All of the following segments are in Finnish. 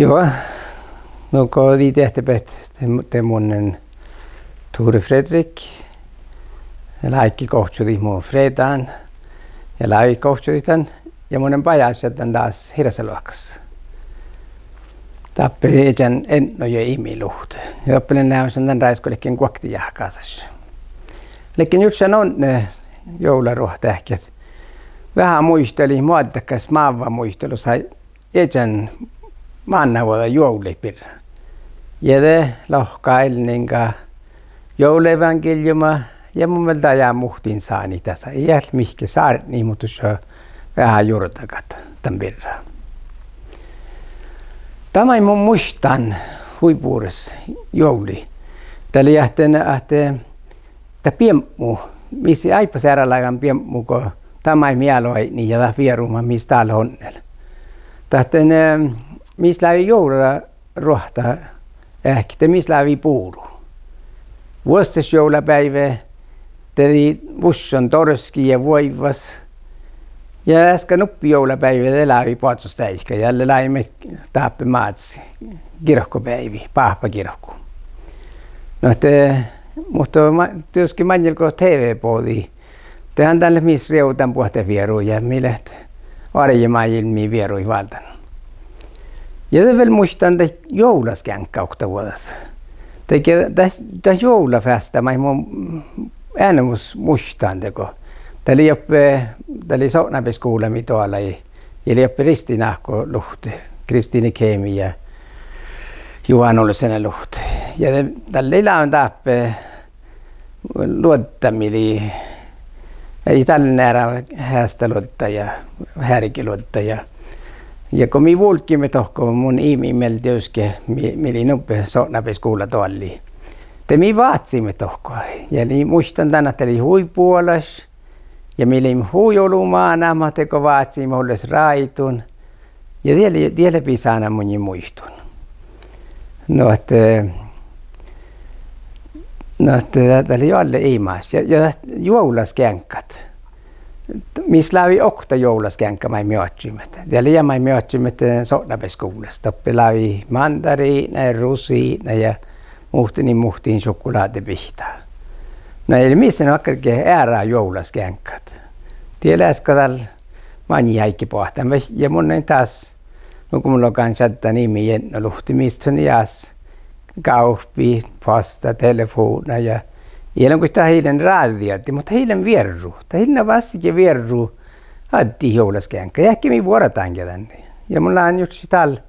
Joo, no kodi tehtäpät temonen Tore Fredrik. Laikki kohtsudi muu Fredan ja lai kohtsuditan ja monen pajas jätän taas hirsaluokassa. Tappeli ejän ennoja imiluhte. Ja oppelen näynsän tämän raiskollekin kuakti jahkaasassa. Lekin jutsan on ne joularuohtähkät. Vähän muisteli muottakas maava muistelu sai ejän mannavuoda joulipirra. Ja te lohkailninka joulevankeliuma ja mun mielestä jää muhtiin saani tässä. Ei jää mihke saaret niin, mutta se on vähän juurtakat tämän pirraa. Tämä ei mun muistan huipuudessa jouli. Täällä jähtee piemmu, missä aipa sääräläikän piemmu, kun tämä ei mieloi niin ja vieruma, missä täällä on. Tähten missä läpi joulua ruohta, ehkä missä läpi puuru. Vuostas joulapäivä, teli busson torski ja voivas. Ja äsken nuppi joulapäivä, te läpi patsostäiskä. Jälle läimme tappe maatsi. Kirkkopäivi, pahpakirkko. No, mutta työskin manjelko TV-poodi. Tehän tälle missä reutan puhteen vieruun ja millet arjemaajilmiin vieruin valtan. Ja te vielä muistan, että joulaskänkkaukta vuodessa. Tämä joulafesta, mä äänemus muistan teko. Tämä oli soknapiskuulemi tuolla ja oli ristinahko luhti, Kristiini Keemi ja juhannollisena luhti. Ja tällä on tappe luottamili. Ei tällä näärä hästä luotta ja härki luotta. Ja kun minä vulkimme tohko mun iimimelti joskin, mili nuppe soknapiskuulla tuolla. Te minä vaatsimme tohko. Ja niin muistan tänne, että oli huipuolas. Ja minä olin huijolumaana, mä teko vaatsimme olles raitun. Ja vielä pisana mun muistun. No, että tämä oli alle imas. Ja joulaskänkät. Missä läpi okta joulaskänkkä mä mjötsimme. Ja liian mä mjötsimme soknapiskuulasta. Toppi läpi mandariina ja rusiina ja muhtiin sukulaatipihtaa. No ei missä ne vaikka äärää joulaskänkät. Tiedätkö tällä mani jäikki pohtaa. Ja mun taas, kun mulla on kanssa tätä nimi Jenno Luhti, mistä on jäs kauppi, posta, telefona ja ei ole kuin heidän raadiatti, mutta heidän vierru. Heidän vastikin vierru addi joulaskänkkä. Ja ehkä minä vuorataankin tänne. Ja mulla on just täällä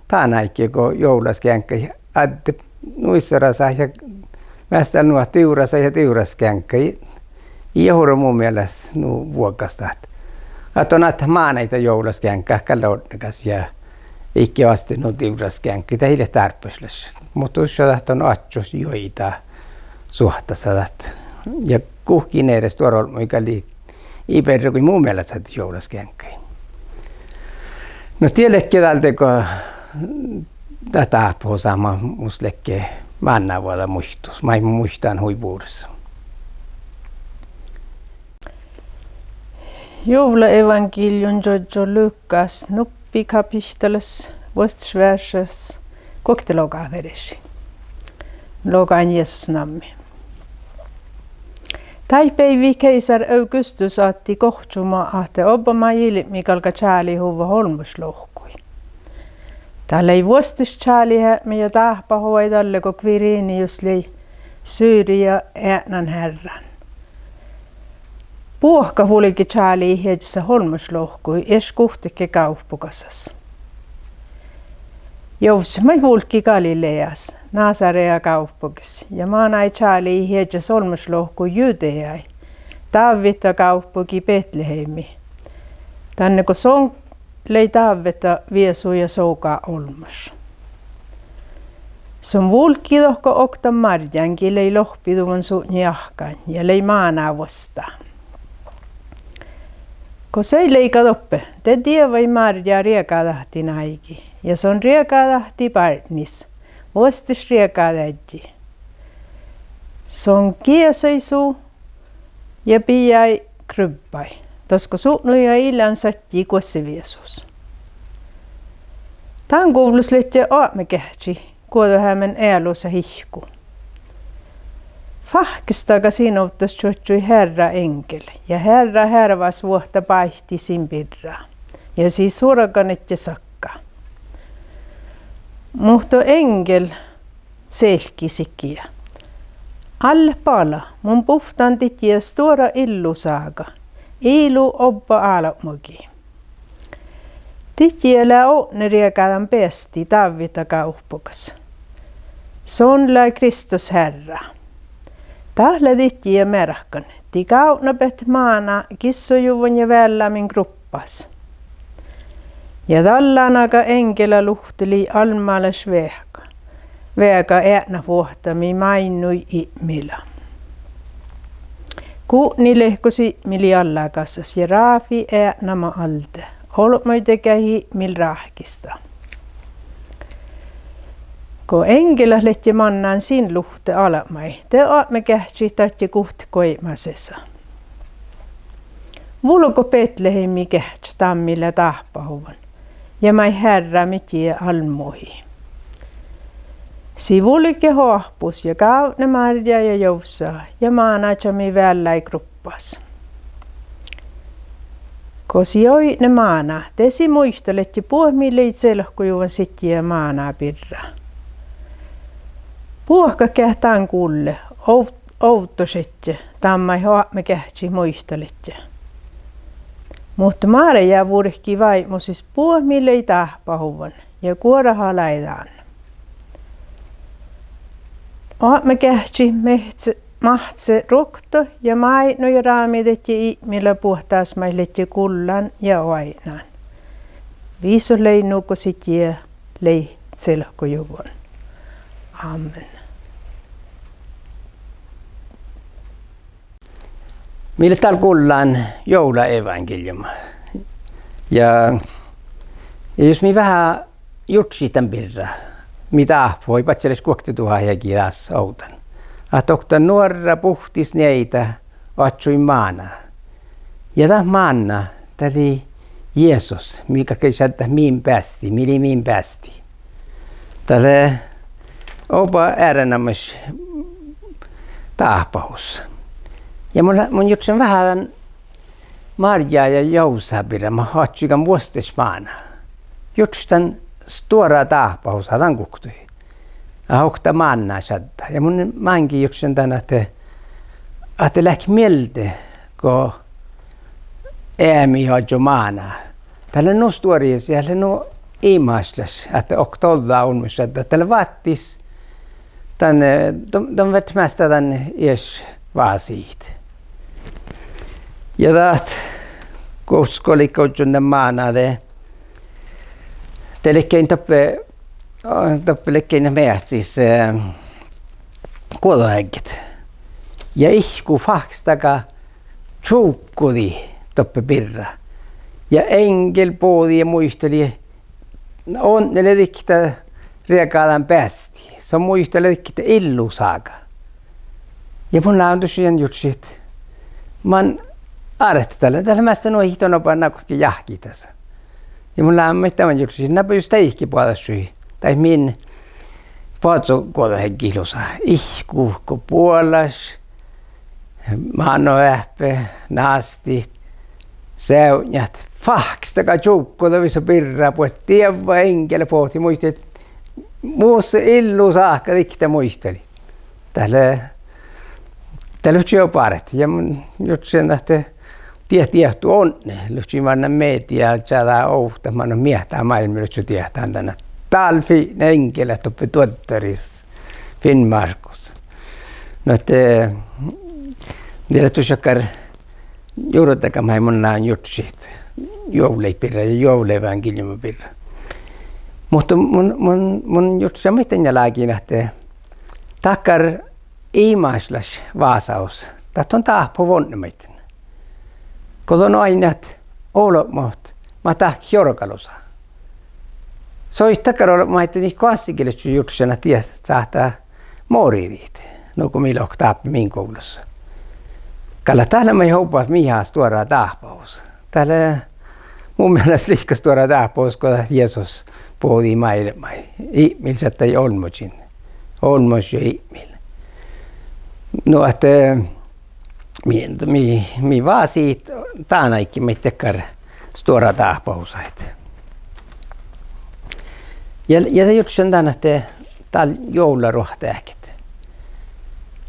taanaikki, kun joulaskänkkä addi nuissarasa ja mästä nuo tiurasa ja tiuraskänkkä. Ja horo mun mielestä vuokasta. Että on näitä maanaita joulaskänkkä, kalloudnekas ja ikki vasti nuo tiuraskänkkä. Tämä heille tarpeellis. Mutta usein on atsos joita suhtassa. Ja kuhkin edes tuolla, mikä oli iperry kuin mun mielestä saati joulaskänkkä. No tiedätkö täältä, kun tätä puhutaan musta lekkee mannavuoda muistus. Mä muistan huipuudessa. Joulaevankelion Jojo Lukas nuppi kapitteles vuostasverses kokteloga vedesi. Logan Jeesus nammi. Taipäivi keisar Augustus otti kohtsuma ahte Obama jilmi kalka tjääli huva holmuslohkui. Tällä ei vuostis tjääli häämi ja tahpa hoidalle kun Quirinius lei Syyria äänan herran. Puhka hulikin tjääli hiedessä holmuslohkui es kuhtikke kauppukasas. Jousmai vulki Galileas, Nasarea kauppukis, ja maanai tjääli hiedessä holmuslohkui Jydeai, Taavita kauppuki Betleheimi. Tänne kun son lei Taavita viesu ja soukaa olmus. Som vulki tohko okta marjanki lei lohpiduvan suunni ahkan ja lei maanaa vastaan. Kun se ei leika toppe, te dievai marja riekadahti naiki. Ja se on riekadahti partnis, vuostis riekadahti. Se on kiesaisu ja piäi krybbai. Tosko suunnu ja illan satti kuossiviesus. Tämän kuulus liittyen aamekähtsi, kuodohämmen ääluosa hihku. Fahkistaka sinuttas tjottui herra enkel, ja herra härvas vuotta paihti sin pirraa, ja siis surakanet ja sakka. Muhto engel selki sikiä. All pala, mun puhtaan tikiä stora illusaaga, ilu oppa alamogi. Tikielä on riekadan pesti tavvita kaupukas. Sonla Kristus Herra. Tahla tikiä merkan, ti kaunapet maana kissojuvun ja vällämin gruppas. Ja tallanaga enkelä luhteli almalas vehka. Vehka äänä vuohtami mainui ihmillä. Kuuni lehkosi mili allakassas ja raafi äänäma alte. Olmoite kähi mil rahkista. Ko enkelä lehti mannaan sin luhte alamai, te aamme kähtsi tatje kuhti koimasessa. Vulko Betlehemi kähtsi tammilla tahpahuvan, ja mai herra mitie almohi. Sivulike hoahpus ja kaune marja ja jousaa, ja maanatsami välläi gruppas. Kosi oi ne maana, tesi muistelet ja puhmille itselahkujuvan sitjiä maanaa pirra. Puhka kähtään kulle, outtosetje, tammai hoamme kähtsi muisteletje. Mutta Maria vuorihki vaimusis puhmille ei tahpahuvan ja kuoraha laidaan. Hoamme kähtsi mahtse rukto ja maino ja raamidet ja ihmillä puhtaas mailetje kullan ja oainaan. Viiso leinuko sitjiä lei selkojuvon. Amen. Meille täällä kuullaan joulaevankeliuma. Ja jos me vähän jutsi tämän pirra, mitä voi patseles kuoktetuha ja kiitas outan. Atokta nuorra puhtis neitä otsui maana. Ja tämä maana, täti Jeesus, mikä kesätä miin päästi, mili miin päästi. Tälle opa ääränämys tahpaus. Ja mun jutsen vähän marjaa ja jousaa pidä, mä hatsykan vuostes maana. Jutstan stora tahpaus, hatan kuktui. Ja hokta maannaa sadda. Ja mun mankin jutsen tän, että lähti mieltä, kun äämi hatsu maana. Tällä on stuoria, siellä on imaslas, että oktolta on myös, että tällä vaattis de vet mest den ish vaasiit. Ja dat koskolikkoutsunne maanade. Telekkein toppe lekkein meät siis kuolohägget. Ja ihku fakstaka tjuukkudi toppe pirra. Ja engel poodi ja muisteli onnelle dikta riekaadan päästi. Se muistelee että illusaaga. Ja mun on tosiaan jutsi, että mä oon arrettu tällä mästä nuo hihtonopaan nakkokin jahki tässä. Ja mun on mitään jutsi, että näpä just teikki puolesta syi. Tai min puolesta kuoleen kilusa. Ihkuuhko puolas, manoäppä, naasti, seunjat. Fahkstaka tjuukkoda vissa pirraa puhet tievä enkele pohti muisti, että muussa illu saakka riktä muisteli. Täällä lyhtsä jo paret. Ja mun jutsen, että tiehtu onne. Lyhtsä manna meetiä, että saadaan ouhta. Mä annan miehtää maailmaa, lyhtsä tiehtään tänä. Talfi enkele toppi tuottaris Finnmarkus. No, että niillä tuossakar juurutakamai mun nään jutsit. Jouleipirra ja jouleevankeliumapirra. Mutta mun juttuja miten ja lääkin, että takkar imaslas vaasaus. Tätä on tahpo vonnemiten. Kun on aina, että olomoht, mä tahki jorkalusa. Soit takkar olomoht, että niitä klassikilista juttusena tiedät, että saattaa moriiriit. No kun meillä on tahpi min koulussa. Kalla täällä me houpaa, että mihaas tuodaan tahpaus. Täällä mun mielestä liikas tuodaan tahpaus, kun Jeesus puhuttiin maailmaa. Ihmiltä ei olmoisin. Olmos ja ihmil. No, että mi vaan siitä taanaikki mittekar stora tahpausaita. Ja just sen tämän, että täällä joularuohtääkit.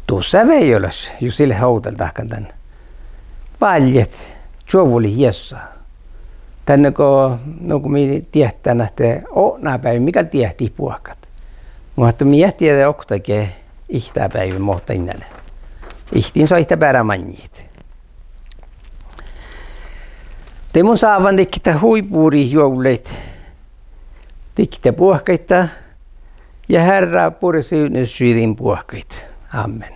Tuossa vei ylös, jos sille houteltahkan tän. Valjet, juovuli hiessä. Tänne kun minä tietään, että nää päivä, mikä tiehtii puokat. Mutta minä tiedän, että oktakin ihtää päivä muuta innälle. Ihtiin soita perämanjit. Te mun saavan tekitä huipuuri jouleit. Tekitä puokaita ja Herra pursi syydin puokaita. Amen.